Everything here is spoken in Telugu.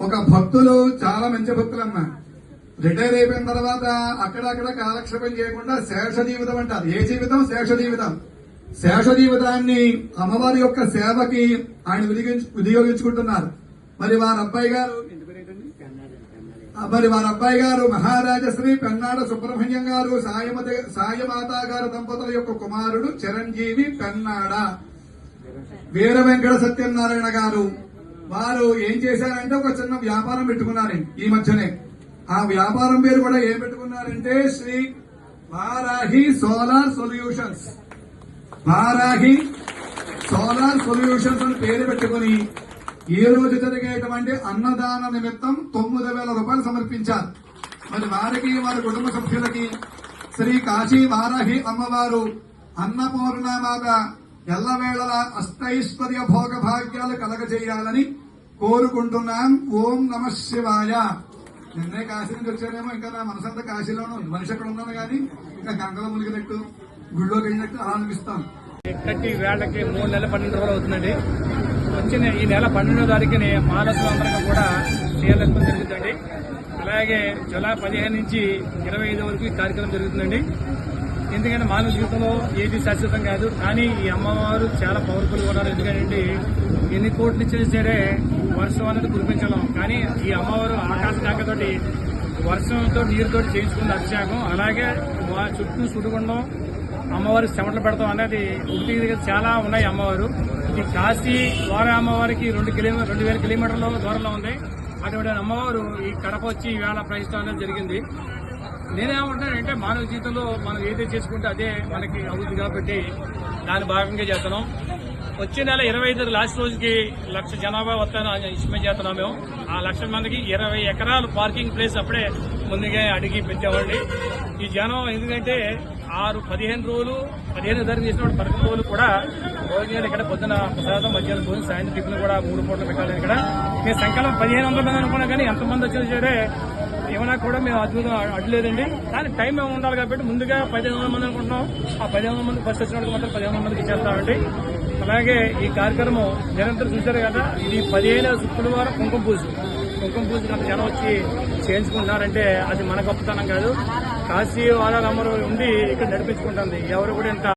ఒక భక్తులు చాలా మంచి భక్తులమ్మా. రిటైర్ అయిపోయిన తర్వాత అక్కడక్కడ కాలక్షేపం చేయకుండా శేష జీవితం అంటారు. ఏ జీవితం? శేష జీవితం. శేష జీవితాన్ని అమ్మవారి యొక్క సేవకి ఆయన వినియోగించుకుంటున్నారు. మరి వారి అబ్బాయి గారు మహారాజశ్రీ పెన్నాడ సుబ్రహ్మణ్యం గారు సాయమాత గారు దంపతుల యొక్క కుమారుడు చిరంజీవి పెన్నాడ వీర వెంకట సత్యనారాయణ గారు. వారు ఏం చేశారంటే ఒక చిన్న వ్యాపారం పెట్టుకున్నారు ఈ మధ్యనే. ఆ వ్యాపారం పేరు కూడా ఏం పెట్టుకున్నారంటే Shri Varahi solar solutions. Varahi solar solutions అని పేరు పెట్టుకుని ఈ రోజు జరిగేటువంటి అన్నదాన నిమిత్తం 9,000 రూపాయలు సమర్పించారు. మరి వారికి వారి కుటుంబ సభ్యులకి శ్రీ కాశీ వారాహి అమ్మవారు అన్నపూర్ణమాత ఎల్లవేళలా అష్టైశ్వర్య భోగ భాగ్యాలు కలగజేయాలని కోరుకుంటున్నాం. ఓం నమ శివాయ. నిన్నే కాశీ నుంచి వచ్చానేమో, ఇంకా నా మనసంతా కాశీలోనూ, మనిషి అక్కడ ఉన్నాను కానీ ఇంకా గంగలో మునిగినట్టు గుళ్ళోకి వెళ్ళినట్టు అలా అనిపిస్తాం. కట్టి వేళ్లకి 3 నెలల 12 రోజులు అవుతుందండి. వచ్చిన ఈ నెల 12వ తారీఖుని మానసులందరికీ కూడా శ్రీలక్ష్మి జరుగుతుందండి. అలాగే జూలై 15 నుంచి 25 వరకు ఈ కార్యక్రమం జరుగుతుందండి. ఎందుకంటే మానవ జీవితంలో ఏది శాశ్వతం కాదు, కానీ ఈ అమ్మవారు చాలా పవర్ఫుల్ ఉన్నారు. ఎందుకంటే ఎన్ని కోట్లు ఇచ్చినా సరే వర్షం అనేది కురిపించడం, కానీ ఈ అమ్మవారు ఆకాశకాంకతోటి వర్షంతో నీరుతో చేయించుకున్న అభిషేకం. అలాగే చుట్టూ సుడిగుండం అమ్మవారి చెమటలు పెడతాం అనేది ఒకటి చాలా ఉన్నాయి. అమ్మవారు ఈ కాశీ వార అమ్మవారికి 2,000 కిలోమీటర్ల దూరంలో ఉంది. అటువంటి అమ్మవారు ఈ కడప వచ్చి ఈవేళ ప్రతిష్ఠ అనేది జరిగింది. నేనేమంటానంటే మానవ జీవితంలో మనం ఏదైతే చేసుకుంటే అదే మనకి అవుతుంది కాబట్టి దాని భాగంగా చేస్తున్నాం. వచ్చే నెల 25 లాస్ట్ రోజుకి 1,00,000 జనాభా వస్తాను ఇష్టం చేస్తున్నాం మేము. ఆ 1,00,000 మందికి 20 ఎకరాలు పార్కింగ్ ప్లేస్ అప్పుడే ముందుగా అడిగి పెట్టామండి. ఈ జనం ఎందుకంటే 15 రోజులు 15 తారీఖు చేసినప్పుడు 11 రోజులు కూడా భోజనాలు ఇక్కడ పొద్దున ప్రసాదం, మధ్యాహ్నం భోజనం, సాయంత్రం టిఫిన్ కూడా 3 పూటలు పెట్టాలి. ఇక్కడ మేము సంకల్పం 1,500 మంది అనుకున్నాం, కానీ ఎంతమంది వచ్చినా సరే ఏమైనా కూడా మేము అద్భుతం అడ్డులేదండి. కానీ టైం ఏమి ఉండాలి కాబట్టి ముందుగా 1,500 మంది అనుకుంటున్నాం. ఆ 1,500 మంది ఫస్ట్ వచ్చిన మాత్రం 1,500 మందికి ఇచ్చేస్తామండి. అలాగే ఈ కార్యక్రమం నిరంతరం చూశారు కదా. ఇది 15 శుక్రవారం కుంకుమ పూజకి అంత జనం వచ్చి చేయించుకుంటున్నారంటే అది మన గొప్పతనం కాదు. కాశీ వారాలు అమ్మరు ఉండి ఇక్కడ నడిపించుకుంటుంది. ఎవరు కూడా ఇంత